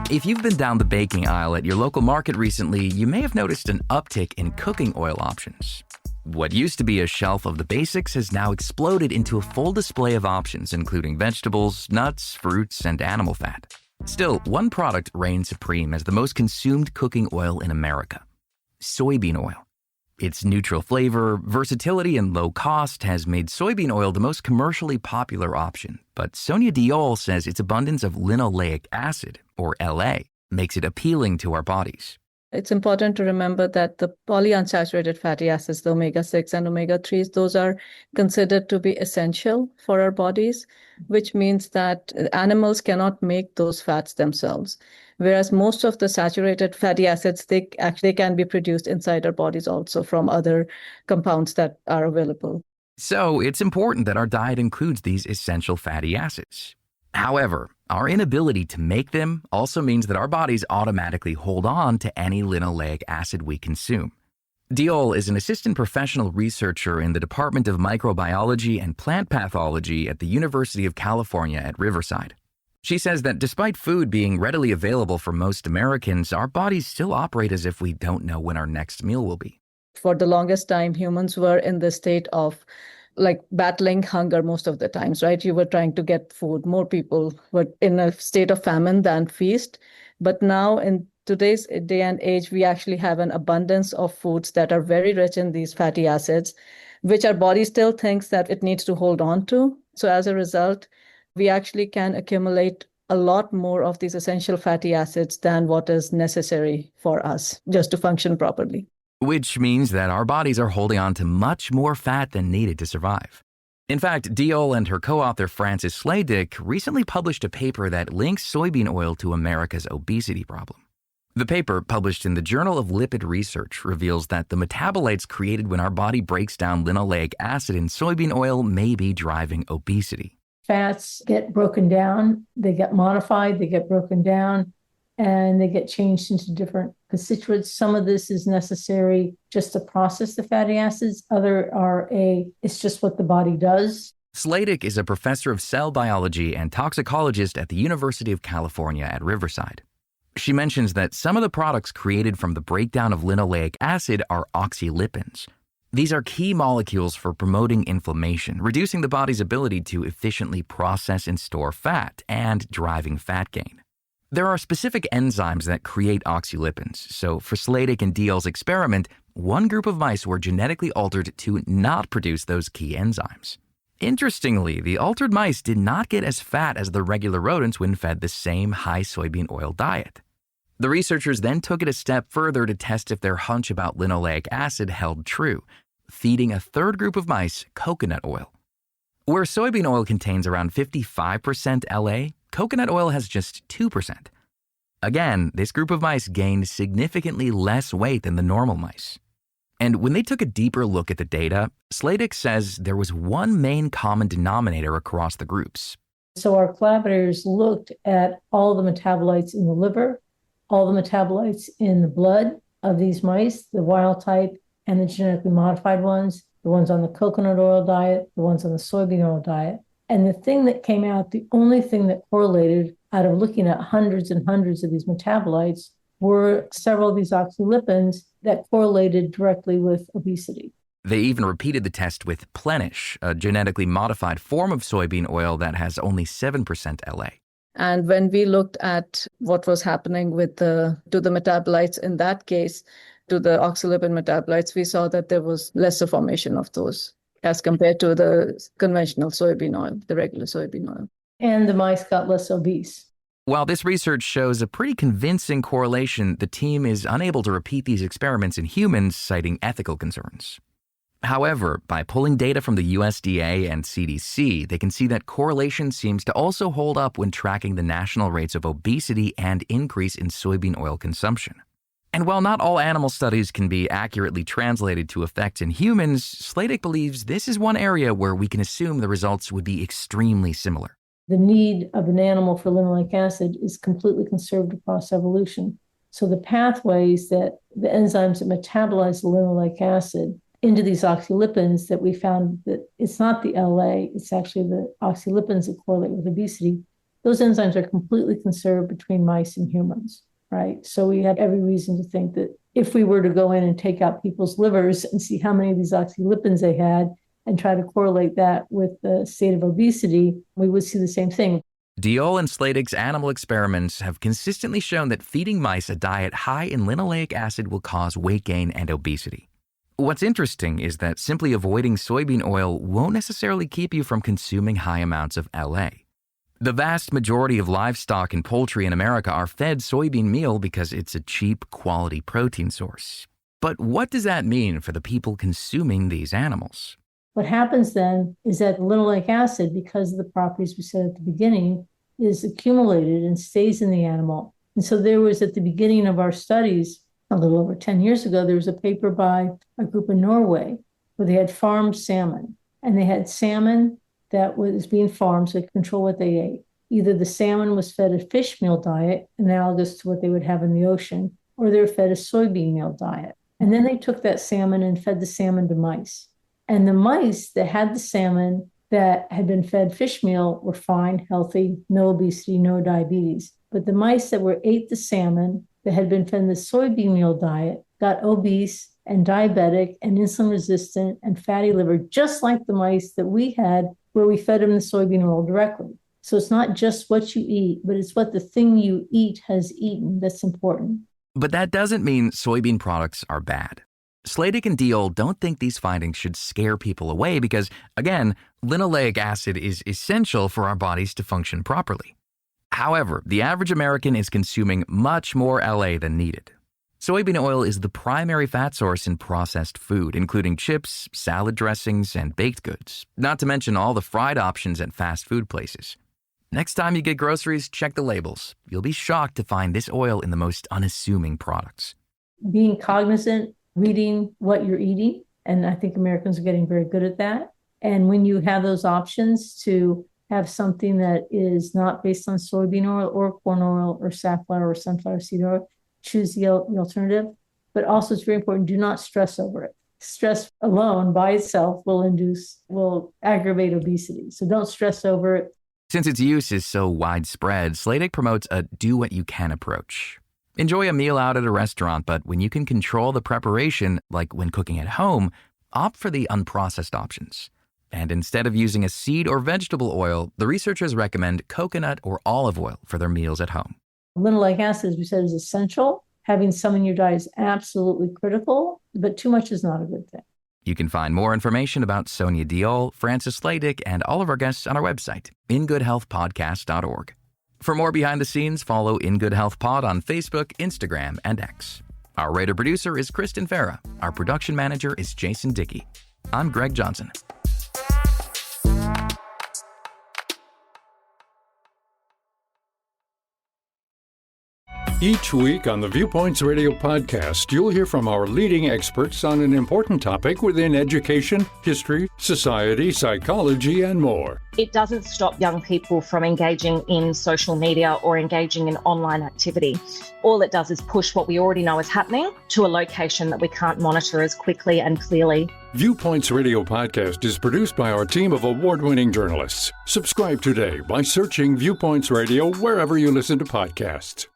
If you've been down the baking aisle at your local market recently, you may have noticed an uptick in cooking oil options. What used to be a shelf of the basics has now exploded into a full display of options, including vegetables, nuts, fruits, and animal fat. Still, one product reigns supreme as the most consumed cooking oil in America: soybean oil. Its neutral flavor, versatility, and low cost has made soybean oil the most commercially popular option. But Sonia Deol says its abundance of linoleic acid, or LA, makes it appealing to our bodies. It's important to remember that the polyunsaturated fatty acids, the omega-6 and omega-3s, those are considered to be essential for our bodies, which means that animals cannot make those fats themselves. Whereas most of the saturated fatty acids, they actually can be produced inside our bodies also from other compounds that are available. So it's important that our diet includes these essential fatty acids. However, our inability to make them also means that our bodies automatically hold on to any linoleic acid we consume. Deol is an assistant professional researcher in the Department of Microbiology and Plant Pathology at the University of California at Riverside. She says that despite food being readily available for most Americans, our bodies still operate as if we don't know when our next meal will be. For the longest time, humans were in the state of battling hunger most of the times, right? You were trying to get food. More people were in a state of famine than feast. But now in today's day and age, we actually have an abundance of foods that are very rich in these fatty acids, which our body still thinks that it needs to hold on to. So as a result, we actually can accumulate a lot more of these essential fatty acids than what is necessary for us just to function properly. Which means that our bodies are holding on to much more fat than needed to survive. In fact, Deol and her co-author Frances Sladek recently published a paper that links soybean oil to America's obesity problem. The paper, published in the Journal of Lipid Research, reveals that the metabolites created when our body breaks down linoleic acid in soybean oil may be driving obesity. Fats get broken down, they get modified, they get broken down, and they get changed into different constituents. Some of this is necessary just to process the fatty acids. It's just what the body does. Sladek is a professor of cell biology and toxicologist at the University of California at Riverside. She mentions that some of the products created from the breakdown of linoleic acid are oxylipins. These are key molecules for promoting inflammation, reducing the body's ability to efficiently process and store fat, and driving fat gain. There are specific enzymes that create oxylipins, so for Sladek and Deol's experiment, one group of mice were genetically altered to not produce those key enzymes. Interestingly, the altered mice did not get as fat as the regular rodents when fed the same high soybean oil diet. The researchers then took it a step further to test if their hunch about linoleic acid held true, feeding a third group of mice coconut oil. Where soybean oil contains around 55% LA, coconut oil has just 2%. Again, this group of mice gained significantly less weight than the normal mice. And when they took a deeper look at the data, Sladek says there was one main common denominator across the groups. So our collaborators looked at all the metabolites in the liver, all the metabolites in the blood of these mice, the wild type and the genetically modified ones, the ones on the coconut oil diet, the ones on the soybean oil diet. And the thing that came out, the only thing that correlated out of looking at hundreds and hundreds of these metabolites were several of these oxylipins that correlated directly with obesity. They even repeated the test with Plenish, a genetically modified form of soybean oil that has only 7% LA. And when we looked at what was happening with the metabolites in that case, to the oxylipin metabolites, we saw that there was lesser formation of those as compared to the conventional soybean oil, the regular soybean oil. And the mice got less obese. While this research shows a pretty convincing correlation, the team is unable to repeat these experiments in humans, citing ethical concerns. However, by pulling data from the USDA and CDC, they can see that correlation seems to also hold up when tracking the national rates of obesity and increase in soybean oil consumption. And while not all animal studies can be accurately translated to effects in humans, Sladek believes this is one area where we can assume the results would be extremely similar. The need of an animal for linoleic acid is completely conserved across evolution. So the pathways that the enzymes that metabolize the linoleic acid into these oxylipins, that we found that it's not the LA, it's actually the oxylipins that correlate with obesity. those enzymes are completely conserved between mice and humans, right? So we have every reason to think that if we were to go in and take out people's livers and see how many of these oxylipins they had and try to correlate that with the state of obesity, we would see the same thing. Deol and Sladek's animal experiments have consistently shown that feeding mice a diet high in linoleic acid will cause weight gain and obesity. What's interesting is that simply avoiding soybean oil won't necessarily keep you from consuming high amounts of LA. The vast majority of livestock and poultry in America are fed soybean meal because it's a cheap, quality protein source. But what does that mean for the people consuming these animals? What happens then is that linoleic acid, because of the properties we said at the beginning, is accumulated and stays in the animal. And so there was, at the beginning of our studies, a little over 10 years ago, there was a paper by a group in Norway where they had farmed salmon. And they had salmon that was being farmed, so they could control what they ate. Either the salmon was fed a fish meal diet, analogous to what they would have in the ocean, or they were fed a soybean meal diet. And then they took that salmon and fed the salmon to mice. And the mice that had the salmon that had been fed fish meal were fine, healthy, no obesity, no diabetes. But the mice that ate the salmon that had been fed the soybean meal diet got obese and diabetic and insulin resistant and fatty liver, just like the mice that we had where we fed them the soybean oil directly. So it's not just what you eat, but it's what the thing you eat has eaten that's important. But that doesn't mean soybean products are bad. Sladek and Deol don't think these findings should scare people away because, again, linoleic acid is essential for our bodies to function properly. However, the average American is consuming much more LA than needed. Soybean oil is the primary fat source in processed food, including chips, salad dressings, and baked goods, not to mention all the fried options at fast food places. Next time you get groceries, check the labels. You'll be shocked to find this oil in the most unassuming products. Being cognizant, reading what you're eating, and I think Americans are getting very good at that. And when you have those options to have something that is not based on soybean oil or corn oil or safflower or sunflower seed oil, choose the alternative. But also it's very important, do not stress over it. Stress alone by itself will aggravate obesity. So don't stress over it. Since its use is so widespread, Sladek promotes a do-what-you-can approach. Enjoy a meal out at a restaurant, but when you can control the preparation, like when cooking at home, opt for the unprocessed options. And instead of using a seed or vegetable oil, the researchers recommend coconut or olive oil for their meals at home. Linoleic acid, as we said, is essential. Having some in your diet is absolutely critical, but too much is not a good thing. You can find more information about Sonia Deol, Francis Sladek, and all of our guests on our website, ingoodhealthpodcast.org. For more behind the scenes, follow In Good Health Pod on Facebook, Instagram, and X. Our writer-producer is Kristen Farrah. Our production manager is Jason Dickey. I'm Greg Johnson. Each week on the Viewpoints Radio podcast, you'll hear from our leading experts on an important topic within education, history, society, psychology, and more. It doesn't stop young people from engaging in social media or engaging in online activity. All it does is push what we already know is happening to a location that we can't monitor as quickly and clearly. Viewpoints Radio podcast is produced by our team of award-winning journalists. Subscribe today by searching Viewpoints Radio wherever you listen to podcasts.